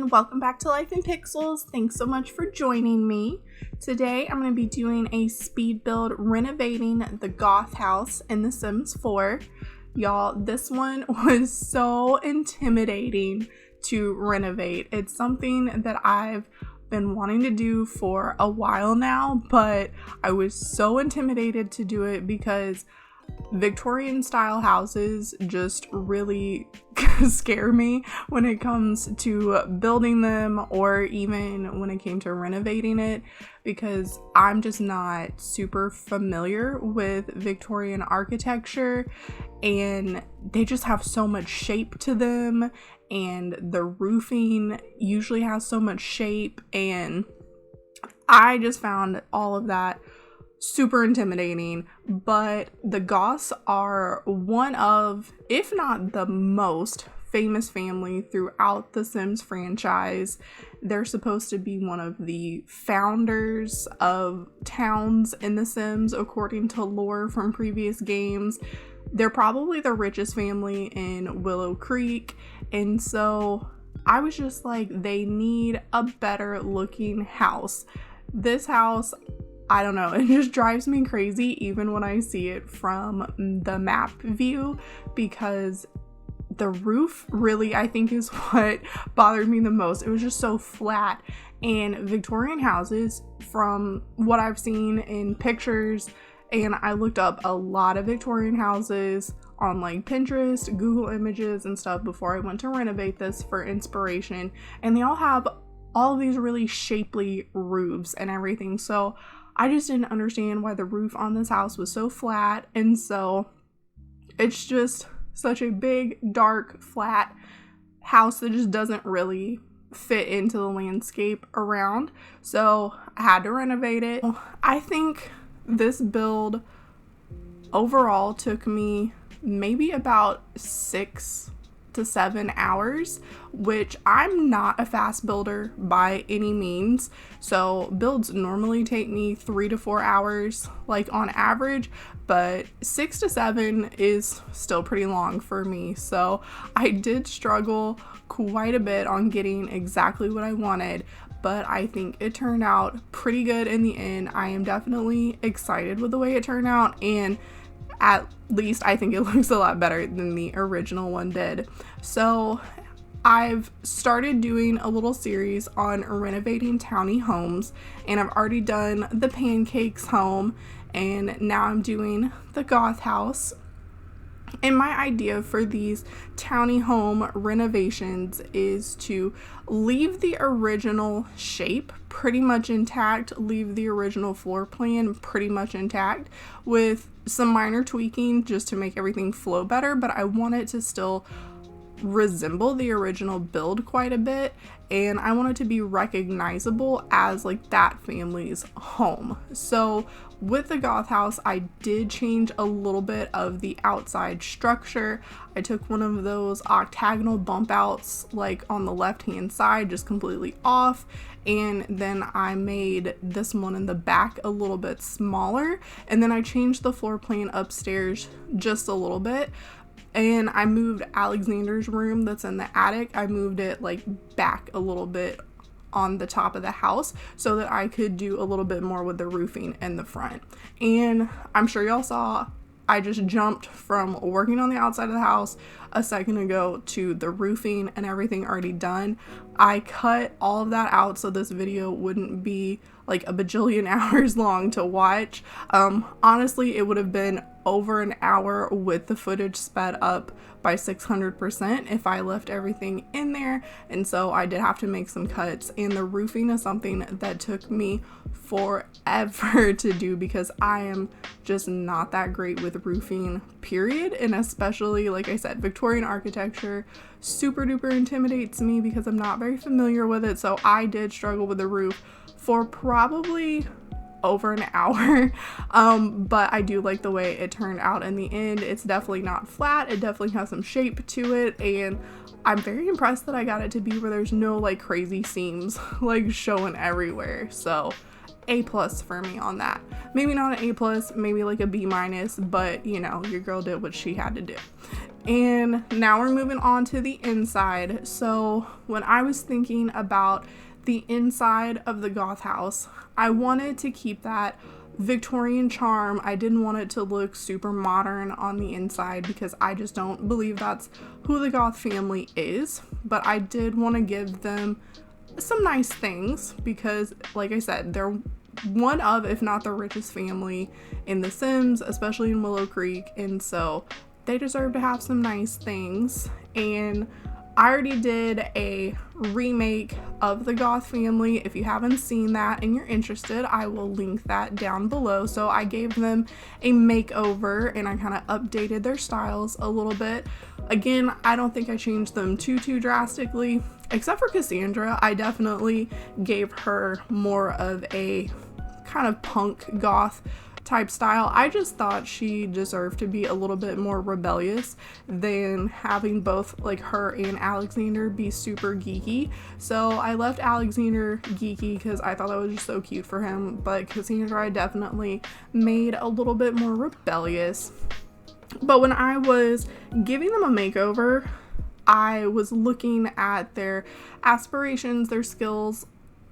everyone, welcome back to Life in Pixels. Thanks so much for joining me. Today I'm going to be doing a speed build renovating the Goth House in The Sims 4. Y'all, this one was so intimidating to renovate. It's something that I've been wanting to do for a while now, but I was so intimidated to do it because Victorian style houses just really scare me when it comes to building them, or even when it came to renovating it, because I'm just not super familiar with Victorian architecture, and they just have so much shape to them, and the roofing usually has so much shape, and I just found all of that super intimidating. But the Goths are one of, if not the most famous family throughout the Sims franchise. They're supposed to be one of the founders of towns in The Sims, according to lore from previous games. They're probably the richest family in Willow Creek, and so I was just like, they need a better looking house. This house, I don't know, it just drives me crazy even when I see it from the map view, because the roof really, I think, is what bothered me the most. It was just so flat, and Victorian houses, from what I've seen in pictures, and I looked up a lot of Victorian houses on like Pinterest, Google Images and stuff before I went to renovate this for inspiration, and they all have all of these really shapely roofs and everything. So I just didn't understand why the roof on this house was so flat, and so it's just such a big, dark, flat house that just doesn't really fit into the landscape around. So I had to renovate it. I think this build overall took me maybe about 6 to 7 hours, which I'm not a fast builder by any means. So builds normally take me 3 to 4 hours, like on average, but 6 to 7 is still pretty long for me. So I did struggle quite a bit on getting exactly what I wanted, but I think it turned out pretty good in the end. I am definitely excited with the way it turned out, and at least I think it looks a lot better than the original one did. So I've started doing a little series on renovating Townie homes, and I've already done the Pancakes home, and now I'm doing the Goth House. And my idea for these Townie home renovations is to leave the original shape pretty much intact, leave the original floor plan pretty much intact, with some minor tweaking just to make everything flow better, but I want it to still resemble the original build quite a bit, and I want it to be recognizable as like that family's home. So with the Goth House, I did change a little bit of the outside structure. I took one of those octagonal bump outs like on the left hand side just completely off, and then I made this one in the back a little bit smaller, and then I changed the floor plan upstairs just a little bit. And I moved Alexander's room that's in the attic, I moved it like back a little bit on the top of the house so that I could do a little bit more with the roofing in the front. And I'm sure y'all saw I just jumped from working on the outside of the house a second ago to the roofing and everything already done. I cut all of that out so this video wouldn't be like a bajillion hours long to watch. Honestly, it would have been over an hour with the footage sped up by 600% if I left everything in there, and so I did have to make some cuts. And the roofing is something that took me forever to do because I am just not that great with roofing, period. And especially, like I said, Victorian architecture super duper intimidates me because I'm not very familiar with it. So I did struggle with the roof for probably over an hour, but I do like the way it turned out in the end. It's definitely not flat, it definitely has some shape to it, and I'm very impressed that I got it to be where there's no like crazy seams like showing everywhere. So A+ for me on that. Maybe not an A+, maybe like a B-, but you know, your girl did what she had to do. And now we're moving on to the inside. So when I was thinking about the inside of the Goth house, I wanted to keep that Victorian charm. I didn't want it to look super modern on the inside because I just don't believe that's who the Goth family is. But I did want to give them some nice things because, like I said, they're one of, if not the richest family in The Sims, especially in Willow Creek, and so they deserve to have some nice things. And I already did a remake of the Goth family. If you haven't seen that and you're interested, I will link that down below. So I gave them a makeover and I kind of updated their styles a little bit. Again, I don't think I changed them too drastically, except for Cassandra. I definitely gave her more of a kind of punk goth type style. I just thought she deserved to be a little bit more rebellious than having both like her and Alexander be super geeky. So I left Alexander geeky because I thought that was just so cute for him, but Cassandra I definitely made a little bit more rebellious. But when I was giving them a makeover, I was looking at their aspirations, their skills,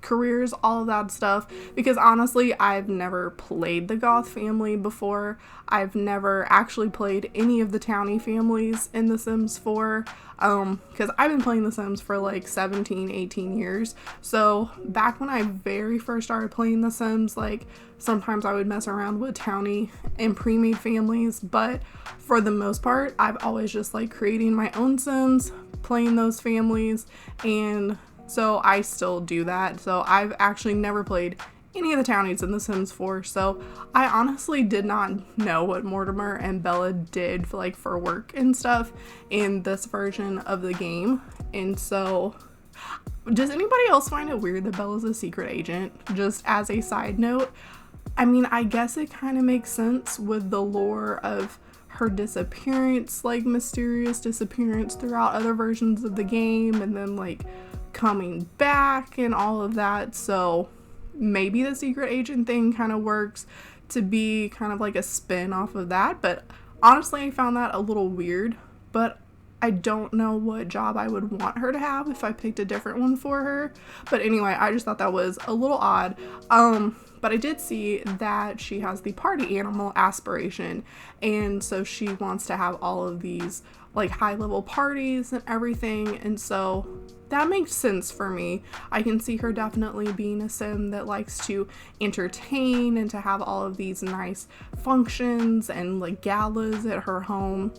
careers, all of that stuff, because honestly I've never played the Goth family before. I've never actually played any of the Townie families in The Sims 4 because I've been playing The Sims for like 17-18 years. So back when I very first started playing The Sims, like sometimes I would mess around with Townie and pre-made families, but for the most part I've always just like creating my own Sims, playing those families, and so I still do that. So I've actually never played any of the Townies in The Sims 4. So I honestly did not know what Mortimer and Bella did for work and stuff in this version of the game. And so does anybody else find it weird that Bella's a secret agent? Just as a side note, I mean, I guess it kind of makes sense with the lore of her disappearance, like mysterious disappearance throughout other versions of the game, and then like coming back and all of that. So maybe the secret agent thing kind of works to be kind of like a spin off of that, but honestly I found that a little weird. But I don't know what job I would want her to have if I picked a different one for her. But anyway, I just thought that was a little odd. But I did see that she has the party animal aspiration, and so she wants to have all of these like high level parties and everything, and so that makes sense for me. I can see her definitely being a sim that likes to entertain and to have all of these nice functions and like galas at her home.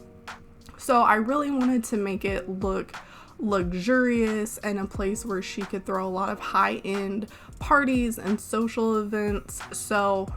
So I really wanted to make it look luxurious and a place where she could throw a lot of high-end parties and social events. So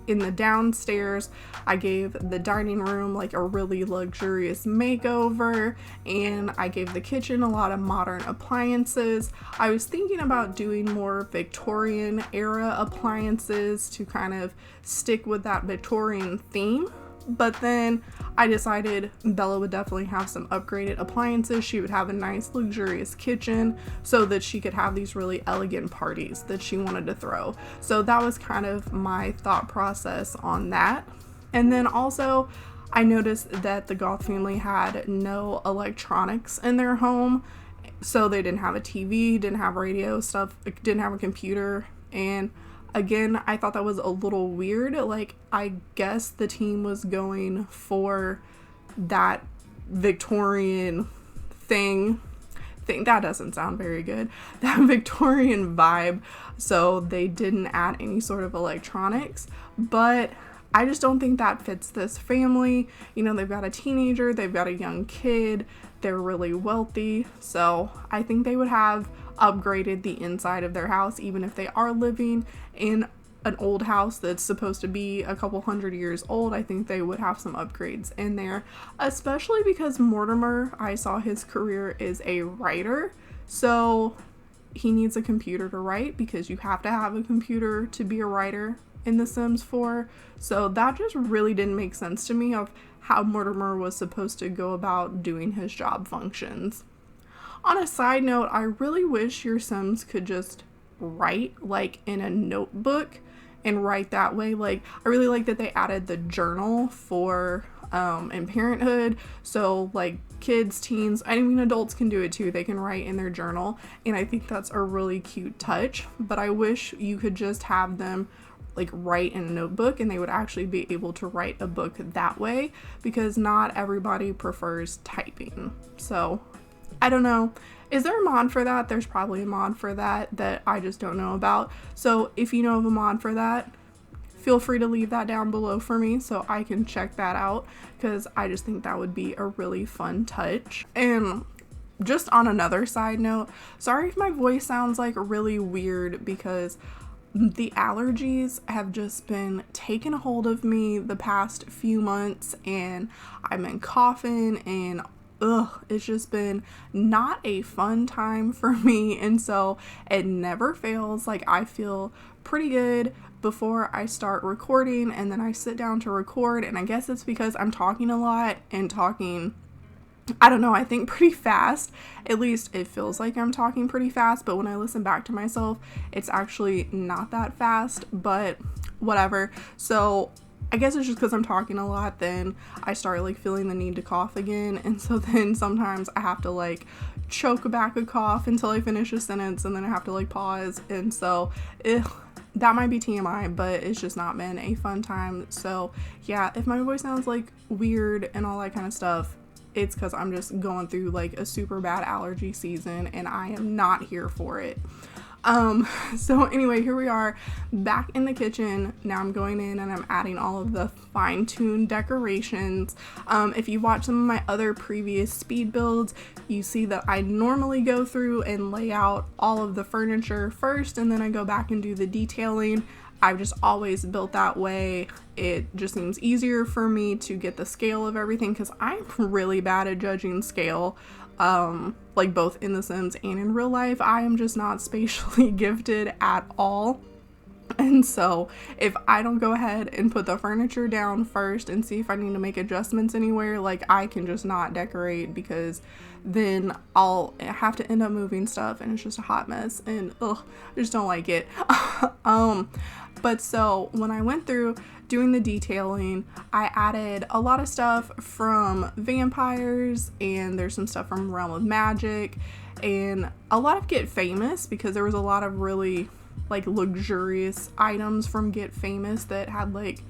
in the downstairs, I gave the dining room like a really luxurious makeover, and I gave the kitchen a lot of modern appliances. I was thinking about doing more Victorian era appliances to kind of stick with that Victorian theme. But then I decided Bella would definitely have some upgraded appliances. She would have a nice luxurious kitchen so that she could have these really elegant parties that she wanted to throw. So that was kind of my thought process on that. And then also I noticed that the Goth family had no electronics in their home. So they didn't have a TV, didn't have radio stuff, didn't have a computer. And again, I thought that was a little weird. Like, I guess the team was going for that Victorian thing. That doesn't sound very good. That Victorian vibe. So they didn't add any sort of electronics. But I just don't think that fits this family. You know, they've got a teenager, they've got a young kid, they're really wealthy. So I think they would have upgraded the inside of their house, even if they are living in an old house that's supposed to be a couple hundred years old. I think they would have some upgrades in there, especially because Mortimer, I saw his career is a writer, so he needs a computer to write because you have to have a computer to be a writer in The Sims 4. So that just really didn't make sense to me of how Mortimer was supposed to go about doing his job functions. On a side note, I really wish your Sims could just write like in a notebook and write that way. Like, I really like that they added the journal for and parenthood. So like kids, teens, I mean adults can do it too. They can write in their journal, and I think that's a really cute touch. But I wish you could just have them like write in a notebook and they would actually be able to write a book that way, because not everybody prefers typing. So I don't know. Is there a mod for that? There's probably a mod for that I just don't know about. So if you know of a mod for that, feel free to leave that down below for me so I can check that out, because I just think that would be a really fun touch. And just on another side note, sorry if my voice sounds like really weird, because the allergies have just been taking a hold of me the past few months, and I've been coughing and it's just been not a fun time for me. And so it never fails. Like, I feel pretty good before I start recording, and then I sit down to record, and I guess it's because I'm talking a lot and talking, I don't know, I think pretty fast. At least it feels like I'm talking pretty fast, but when I listen back to myself, it's actually not that fast, but whatever. So I guess it's just because I'm talking a lot, then I start like feeling the need to cough again. And so then sometimes I have to like choke back a cough until I finish a sentence, and then I have to like pause. And so that might be TMI, but it's just not been a fun time. So yeah, if my voice sounds like weird and all that kind of stuff, it's because I'm just going through like a super bad allergy season, and I am not here for it. So anyway, here we are back in the kitchen. Now I'm going in and I'm adding all of the fine-tuned decorations. If you watch some of my other previous speed builds, you see that I normally go through and lay out all of the furniture first, and then I go back and do the detailing. I've just always built that way. It just seems easier for me to get the scale of everything, because I'm really bad at judging scale. Like both in The Sims and in real life, I am just not spatially gifted at all. And so if I don't go ahead and put the furniture down first and see if I need to make adjustments anywhere, like I can just not decorate, because then I'll have to end up moving stuff and it's just a hot mess, and I just don't like it. But so when I went through doing the detailing, I added a lot of stuff from vampires, and there's some stuff from Realm of Magic, and a lot of Get Famous, because there was a lot of really like luxurious items from Get Famous that had like,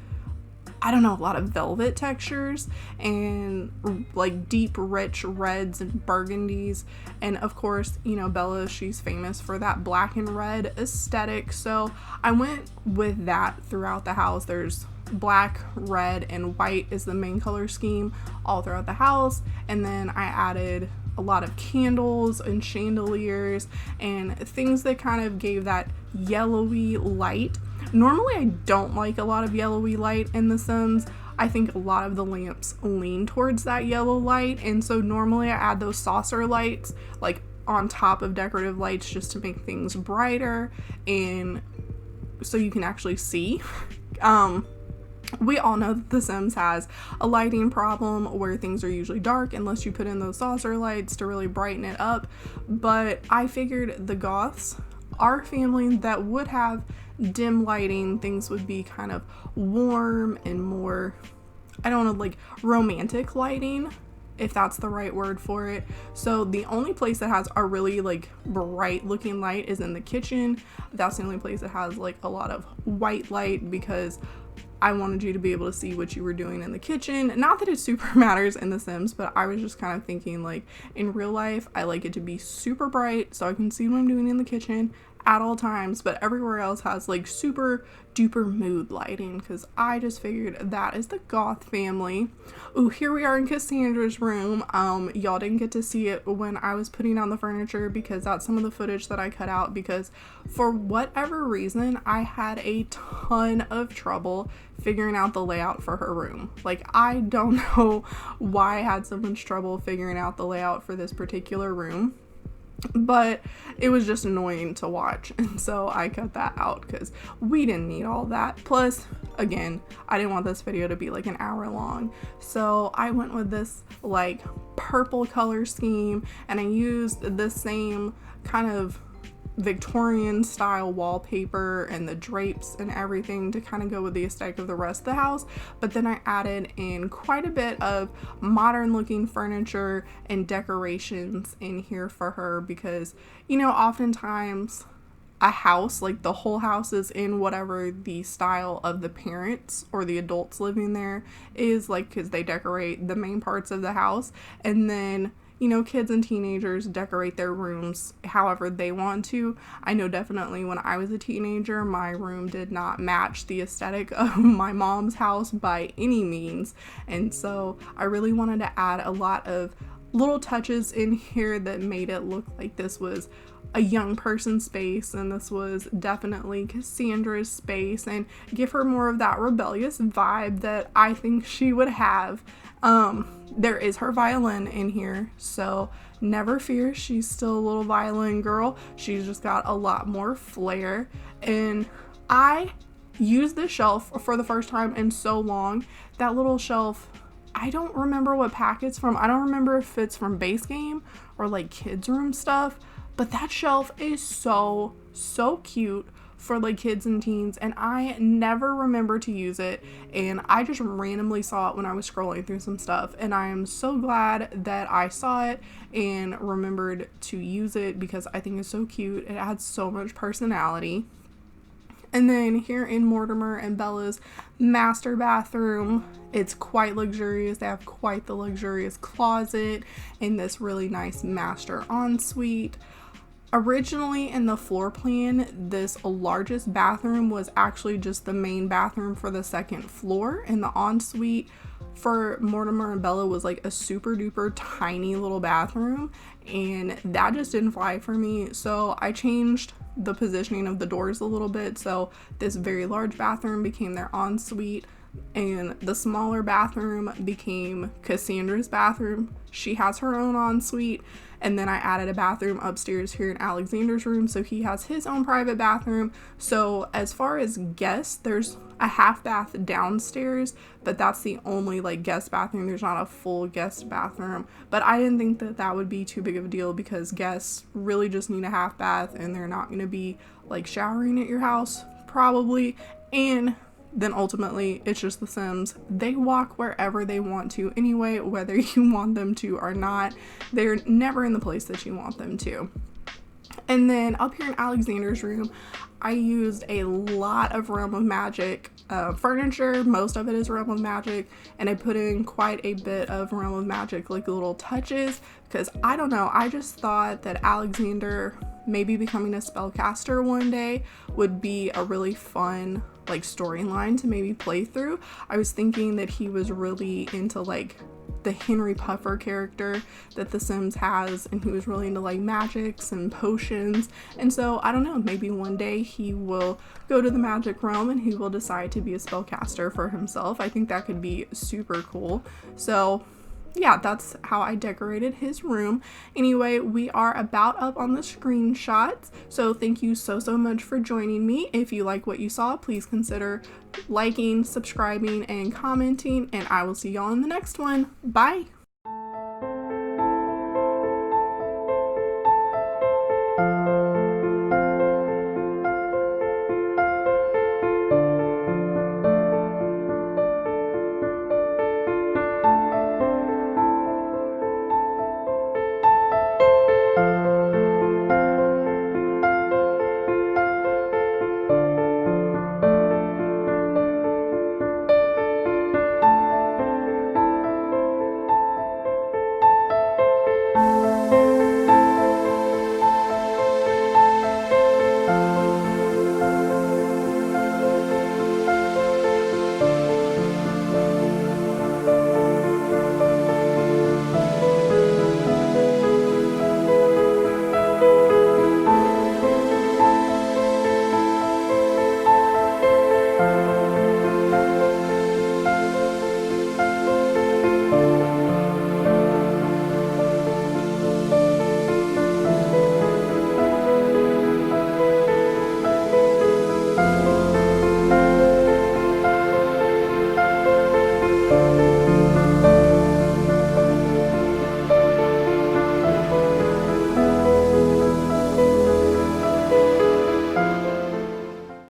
I don't know, a lot of velvet textures and like deep rich reds and burgundies. And of course, you know, Bella, she's famous for that black and red aesthetic, so I went with that throughout the house. There's black, red, and white is the main color scheme all throughout the house. And then I added a lot of candles and chandeliers and things that kind of gave that yellowy light. Normally I don't like a lot of yellowy light in The Sims. I think a lot of the lamps lean towards that yellow light, and so normally I add those saucer lights like on top of decorative lights just to make things brighter and so you can actually see. We all know that The Sims has a lighting problem where things are usually dark unless you put in those saucer lights to really brighten it up, but I figured the Goths, our family that would have dim lighting, things would be kind of warm and more, I don't know, like romantic lighting, if that's the right word for it. So the only place that has a really like bright looking light is in the kitchen. That's the only place that has like a lot of white light, because I wanted you to be able to see what you were doing in the kitchen. Not that it super matters in The Sims, but I was just kind of thinking like in real life, I like it to be super bright so I can see what I'm doing in the kitchen at all times, but everywhere else has like super duper mood lighting, because I just figured that is the Goth family. Ooh, here we are in Cassandra's room. Y'all didn't get to see it when I was putting on the furniture, because that's some of the footage that I cut out, because for whatever reason I had a ton of trouble figuring out the layout for her room. Like, I don't know why I had so much trouble figuring out the layout for this particular room, but it was just annoying to watch, and so I cut that out because we didn't need all that. Plus, again, I didn't want this video to be like an hour long, so I went with this like purple color scheme, and I used the same kind of Victorian style wallpaper and the drapes and everything to kind of go with the aesthetic of the rest of the house. But then I added in quite a bit of modern looking furniture and decorations in here for her because, you know, oftentimes a house, like the whole house is in whatever the style of the parents or the adults living there is, like, because they decorate the main parts of the house, and then, you know, kids and teenagers decorate their rooms however they want to. I know definitely when I was a teenager, my room did not match the aesthetic of my mom's house by any means, and so I really wanted to add a lot of little touches in here that made it look like this was a young person's space and this was definitely Cassandra's space, and give her more of that rebellious vibe that I think she would have. There is her violin in here, so never fear, she's still a little violin girl. She's just got a lot more flair, and I used this shelf for the first time in so long. That little shelf, I don't remember what pack it's from. I don't remember if it's from base game or like kids room stuff, but that shelf is so cute for like kids and teens, and I never remember to use it, and I just randomly saw it when I was scrolling through some stuff, and I am so glad that I saw it and remembered to use it because I think it's so cute. It adds so much personality. And then here in Mortimer and Bella's master bathroom, it's quite luxurious. They have quite the luxurious closet and this really nice master ensuite. Originally in the floor plan, this largest bathroom was actually just the main bathroom for the second floor, and the ensuite for Mortimer and Bella was like a super duper tiny little bathroom, and that just didn't fly for me. So I changed the positioning of the doors a little bit, so this very large bathroom became their ensuite, and the smaller bathroom became Cassandra's bathroom. She has her own ensuite, and then I added a bathroom upstairs here in Alexander's room, so he has his own private bathroom. So as far as guests, there's a half bath downstairs, but that's the only like guest bathroom. There's not a full guest bathroom, but I didn't think that that would be too big of a deal because guests really just need a half bath, and they're not going to be like showering at your house probably. And then ultimately it's just The Sims. They walk wherever they want to anyway, whether you want them to or not. They're never in the place that you want them to. And then up here in Alexander's room, I used a lot of Realm of Magic furniture. Most of it is Realm of Magic, and I put in quite a bit of Realm of Magic like little touches because I don't know, I just thought that Alexander maybe becoming a spellcaster one day would be a really fun like storyline to maybe play through. I was thinking that he was really into like the Henry Puffer character that The Sims has, and he was really into like magics and potions, and so I don't know, maybe one day he will go to the magic realm and he will decide to be a spellcaster for himself. I think that could be super cool. So yeah, that's how I decorated his room. Anyway, we are about up on the screenshots, so thank you so much for joining me. If you like what you saw, please consider liking, subscribing, and commenting, and I will see y'all in the next one. Bye!